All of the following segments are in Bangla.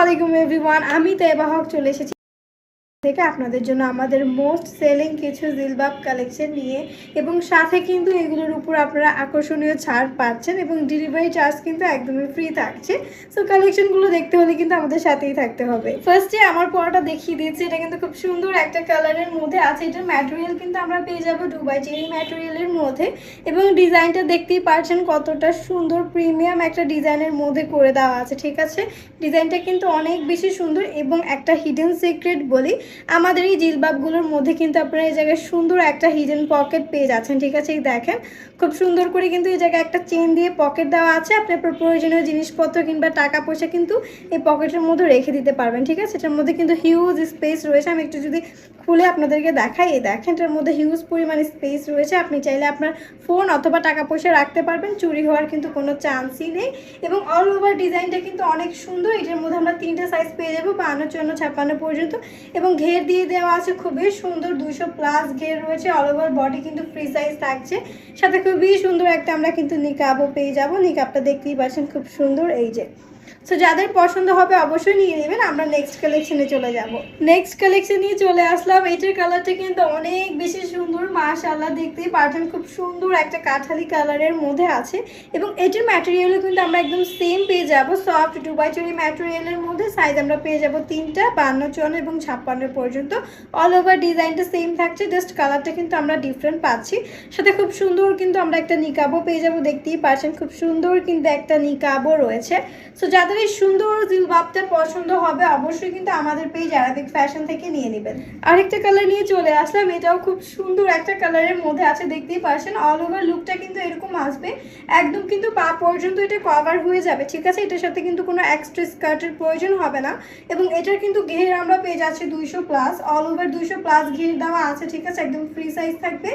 আলাইকুম এভরিওয়ান, আমি তাইবা হক চলে এসেছি থেকে আপনাদের জন্য আমাদের মোস্ট সেলিং কিছু জিলবাব কালেকশন নিয়ে, এবং সাথে কিন্তু এগুলোর উপর আপনারা আকর্ষণীয় ছাড় পাচ্ছেন এবং ডেলিভারি চার্জ কিন্তু একদমই ফ্রি থাকছে। সো কালেকশনগুলো দেখতে হলে কিন্তু আমাদের সাথেই থাকতে হবে। ফার্স্টে আমার পরাটা দেখিয়ে দিয়েছি, এটা কিন্তু খুব সুন্দর একটা কালারের মধ্যে আছে। এটার ম্যাটেরিয়াল কিন্তু আমরা পেয়ে যাবো দুবাই চেরি ম্যাটেরিয়ালের মধ্যে, এবং ডিজাইনটা দেখতেই পাচ্ছেন কতটা সুন্দর প্রিমিয়াম একটা ডিজাইনের মধ্যে করে দেওয়া আছে। ঠিক আছে, ডিজাইনটা কিন্তু অনেক বেশি সুন্দর এবং একটা হিডেন সিক্রেট বলি, আমাদের এই জিলবাবগুলোর মধ্যে কিন্তু আপনারা এই জায়গায় সুন্দর একটা হিডেন পকেট পেয়ে যাচ্ছেন। ঠিক আছে, এই দেখেন খুব সুন্দর করে কিন্তু এই জায়গায় একটা চেন দিয়ে পকেট দেওয়া আছে। আপনি আপনার প্রয়োজনীয় জিনিসপত্র কিংবা টাকা পয়সা কিন্তু এই পকেটের মধ্যে রেখে দিতে পারবেন। ঠিক আছে, এটার মধ্যে কিন্তু হিউজ স্পেস রয়েছে। আমি একটু যদি খুলে আপনাদেরকে দেখাই, এই দেখেন এটার মধ্যে হিউজ পরিমাণে স্পেস রয়েছে। আপনি চাইলে আপনার ফোন অথবা টাকা পয়সা রাখতে পারবেন, চুরি হওয়ার কিন্তু কোনো চান্সই নেই। এবং অল ওভার ডিজাইনটা কিন্তু অনেক সুন্দর। এটার মধ্যে আমরা 3টে সাইজ পেয়ে যাবো, 52, 54, 56 পর্যন্ত, এবং ঘের দিয়ে দেওয়া আছে খুবই সুন্দর, 200+ ঘের রয়েছে। অল ওভার বডি কিন্তু ফ্রি সাইজ থাকছে, সাথে খুবই সুন্দর একটা আমরা কিন্তু নিকাবও পেয়ে যাবো। নিকাবটা দেখতেই পাচ্ছেন খুব সুন্দর, এই যে। সো যাদের পছন্দ হবে অবশ্যই নিয়ে নেবেন। আমরা নেক্সট কালেকশনে চলে যাব। নেক্সট কালেকশন নিয়ে চলে আসলাম। এটার কালারটা কিন্তু অনেক বেশি সুন্দর, মাশাআল্লাহ দেখতেই পাচ্ছেন খুব সুন্দর একটা কাঠালি কালারের মধ্যে আছে, এবং এটার ম্যাটেরিয়ালও কিন্তু আমরা একদম সেম পেয়ে যাব, সফট দুবাই চেরি ম্যাটেরিয়ালের মধ্যে। সাইজ আমরা পেয়ে যাব 3টা, 52, 54 এবং 56 পর্যন্ত। অল ওভার ডিজাইনটা সেম থাকছে, জাস্ট কালারটা কিন্তু আমরা ডিফারেন্ট পাচ্ছি। সাথে খুব সুন্দর কিন্তু আমরা একটা নিকাবও পেয়ে যাব, দেখতেই পাচ্ছেন খুব সুন্দর কিন্তু একটা নিকাবও রয়েছে। সো যাদের এই সুন্দর জিলবাবটা পছন্দ হবে অবশ্যই কিন্তু আমাদের পেজ আরাবিক ফ্যাশন থেকে নিয়ে নেবেন। আরেকটা কালার নিয়ে চলে আসলাম, এটাও খুব সুন্দর একটা কালারের মধ্যে আছে, দেখতেই পাচ্ছেন। অল ওভার লুকটা কিন্তু এরকম আসবে, একদম কিন্তু পা পর্যন্ত এটা কভার হয়ে যাবে। ঠিক আছে, এটার সাথে কিন্তু কোনো এক্সট্রা স্কার্টের প্রয়োজন হবে না, এবং এটার কিন্তু ঘের আমরা পেয়ে যাচ্ছি 200+, অল ওভার 200+ ঘের দেওয়া আছে। ঠিক আছে, একদম ফ্রি সাইজ থাকবে।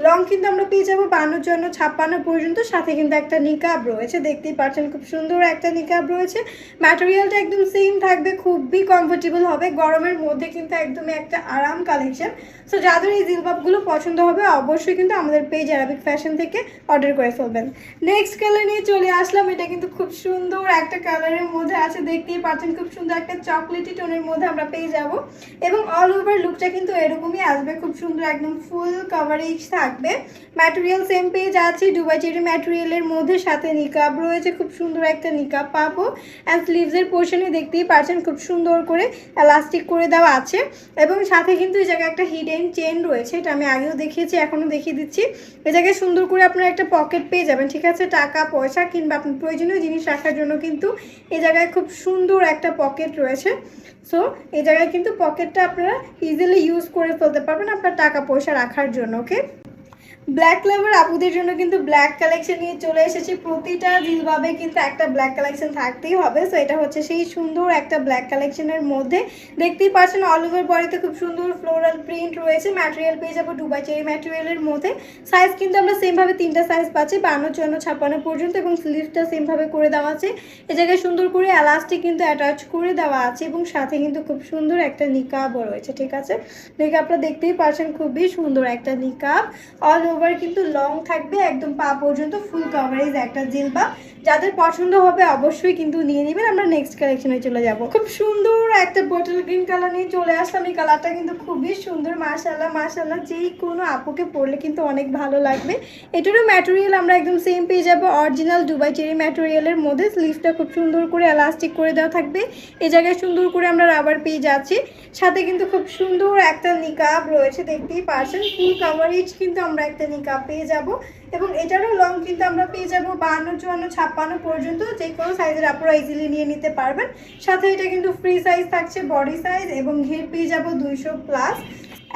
রং কিন্তু আমরা পেয়ে যাবো 52, 54, 56 পর্যন্ত। সাথে কিন্তু একটা নিকাব রয়েছে, দেখতেই পাচ্ছেন খুব সুন্দর একটা নিকাব রয়েছে। ম্যাটেরিয়ালটা একদম সেম থাকবে, খুবই কমফোর্টেবল হবে, গরমের মধ্যে কিন্তু একদমই একটা আরাম কালেকশন। সো যাদের এই জিলবাবগুলো পছন্দ হবে অবশ্যই কিন্তু আমাদের পেজ আরাবিক ফ্যাশন থেকে অর্ডার করে ফেলবেন। নেক্সট কালার নিয়ে চলে আসলাম, এটা কিন্তু খুব সুন্দর একটা কালারের মধ্যে আছে, দেখতেই পাচ্ছেন খুব সুন্দর একটা চকলেটি টোনের মধ্যে আমরা পেয়ে যাব, এবং অল ওভার লুকটা কিন্তু এরকমই আসবে, খুব সুন্দর একদম ফুল কভারেজ থাকবে। ম্যাটেরিয়াল সেম পেয়ে যাচ্ছি দুবাই চেরি ম্যাটেরিয়ালের মধ্যে, সাথে নিকাব রয়েছে, খুব সুন্দর একটা নিকাব পাবো। অ্যান্ড স্লিভসের পোর্শনে দেখতেই পাচ্ছেন খুব সুন্দর করে এলাস্টিক করে দেওয়া আছে, এবং সাথে কিন্তু এই জায়গায় একটা হিডেন চেন রয়েছে। এটা আমি আগেও দেখিয়েছি, এখনও দেখিয়ে দিচ্ছি। এই জায়গায় সুন্দর করে আপনারা একটা পকেট পেয়ে যাবেন। ঠিক আছে, টাকা পয়সা কিংবা আপনার প্রয়োজনীয় জিনিস রাখার জন্য কিন্তু এই জায়গায় খুব সুন্দর একটা পকেট রয়েছে। সো এই জায়গায় কিন্তু পকেটটা আপনারা ইজিলি ইউজ করে ফেলতে পারবেন আপনার টাকা পয়সা রাখার জন্য। ওকে, ব্ল্যাক লাভার আপুদের জন্য কিন্তু ব্ল্যাক কালেকশন নিয়ে চলে এসেছি। প্রতিটা জিলবাবে কিন্তু একটা ব্ল্যাক কালেকশন থাকতেই হবে। সো এটা হচ্ছে সেই সুন্দর একটা ব্ল্যাক কালেকশনের মধ্যে, দেখতেই পাচ্ছেন অল ওভার বডিতে খুব সুন্দর ফ্লোরাল প্রিন্ট রয়েছে। ম্যাটেরিয়াল পেয়ে যাবো দুবাই চেরি ম্যাটেরিয়ালের মধ্যে। সাইজ কিন্তু আমরা সেমভাবে 3টা সাইজ পাচ্ছি, 52, 54, 56 পর্যন্ত, এবং স্লিভটা সেমভাবে করে দেওয়া আছে। এ জায়গায় সুন্দর করে এলাস্টিক কিন্তু অ্যাটাচ করে দেওয়া আছে, এবং সাথে কিন্তু খুব সুন্দর একটা নিকাবও রয়েছে। ঠিক আছে, নিকাবটা দেখতেই পাচ্ছেন খুবই সুন্দর একটা নিকাব, অল ওভার কিন্তু লং থাকবে, একদম পা পর্যন্ত ফুল কভারেজ একটা জিলবাব। যাদের পছন্দ হবে অবশ্যই কিন্তু নিয়ে নেবেন। আমরা নেক্সট কালেকশনে চলে যাব। খুব সুন্দর একটা বটল গ্রিন কালার নিয়ে চলে আসলাম। এই কালারটা কিন্তু খুবই সুন্দর, মাশাআল্লাহ মাশাআল্লাহ, যেই কোনো আপুকে পরলে কিন্তু অনেক ভালো লাগবে। এটারও ম্যাটেরিয়াল আমরা একদম সেম পেয়ে যাবো, অরিজিনাল দুবাই চেরি ম্যাটেরিয়ালের মধ্যে। স্লিভটা খুব সুন্দর করে এলাস্টিক করে দেওয়া থাকবে, এই জায়গায় সুন্দর করে আমরা রাবার পেয়ে যাচ্ছি। সাথে কিন্তু খুব সুন্দর একটা নিকাব রয়েছে, দেখতেই পাচ্ছেন ফুল কভারেজ কিন্তু আমরা একটা নিকাব পেয়ে যাব, এবং এটারও লং কিন্তু আমরা পেয়ে যাবো 52, 54, 56 পর্যন্ত। যে কোনো সাইজের আপনারা ইজিলি নিয়ে নিতে পারবেন। সাথে এটা কিন্তু ফ্রি সাইজ থাকছে, বডি সাইজ, এবং ঘের পেয়ে যাবো 200+।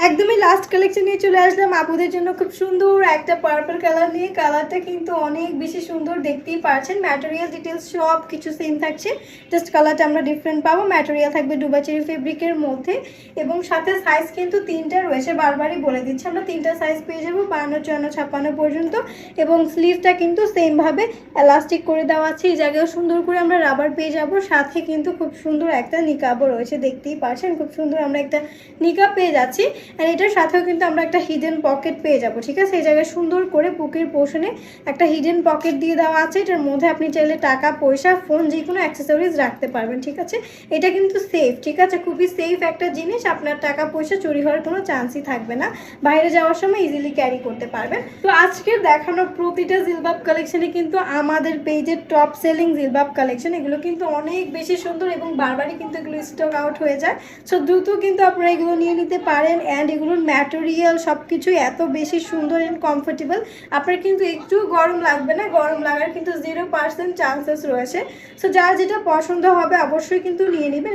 একদমই লাস্ট কালেকশন নিয়ে চলে আসলাম আপুদের জন্য খুব সুন্দর একটা পার্পল কালার নিয়ে। কালারটা কিন্তু অনেক বেশি সুন্দর, দেখতেই পাচ্ছেন। ম্যাটেরিয়াল ডিটেলস সব কিছু সেম থাকছে, জাস্ট কালারটা আমরা ডিফারেন্ট পাবো। ম্যাটেরিয়াল থাকবে দুবাই চেরি ফেব্রিকের মধ্যে, এবং সাথে সাইজ কিন্তু 3টা রয়েছে, বারবারই বলে দিচ্ছি। আমরা 3টা সাইজ পেয়ে যাবো, 52, 54, 56 পর্যন্ত, এবং স্লিভটা কিন্তু সেমভাবে এলাস্টিক করে দেওয়া আছে। এই জায়গায় সুন্দর করে আমরা রাবার পেয়ে যাবো, সাথে কিন্তু খুব সুন্দর একটা নিকাবও রয়েছে, দেখতেই পাচ্ছেন খুব সুন্দর আমরা একটা নিকাব পেয়ে যাচ্ছি। আর এটার সাথেও কিন্তু আমরা একটা হিডেন পকেট পেয়ে যাব, ঠিক আছে। এই জায়গায় সুন্দর করে বুকের পোর্শনে একটা হিডেন পকেট দিয়ে দেওয়া আছে। এটার মধ্যে আপনি চাইলে টাকা পয়সা ফোন যে কোনো অ্যাক্সেসরিজ রাখতে পারবেন, ঠিক আছে। এটা কিন্তু সেফ, ঠিক আছে, খুবই সেফ একটা জিনিস। আপনার টাকা পয়সা চুরি হওয়ার কোনো চান্সই থাকবে না, বাইরে যাওয়ার সময় ইজিলি ক্যারি করতে পারবেন। তো আজকের দেখানো প্রতিটা জিলবাব কালেকশনে কিন্তু আমাদের পেজের টপ সেলিং জিলবাব কালেকশন, এগুলো কিন্তু অনেক বেশি সুন্দর এবং বারবারই কিন্তু এগুলো স্টক আউট হয়ে যায়। সো দ্রুত কিন্তু আপনারা এগুলো নিয়ে নিতে পারেন। অ্যান্ড এগুলোর ম্যাটেরিয়াল সব কিছুই এত বেশি সুন্দর অ্যান্ড কমফোর্টেবল, আপনার কিন্তু একটু গরম লাগবে না, গরম লাগার কিন্তু 0% চান্সেস রয়েছে। সো যার যেটা পছন্দ হবে অবশ্যই কিন্তু নিয়ে নেবেন।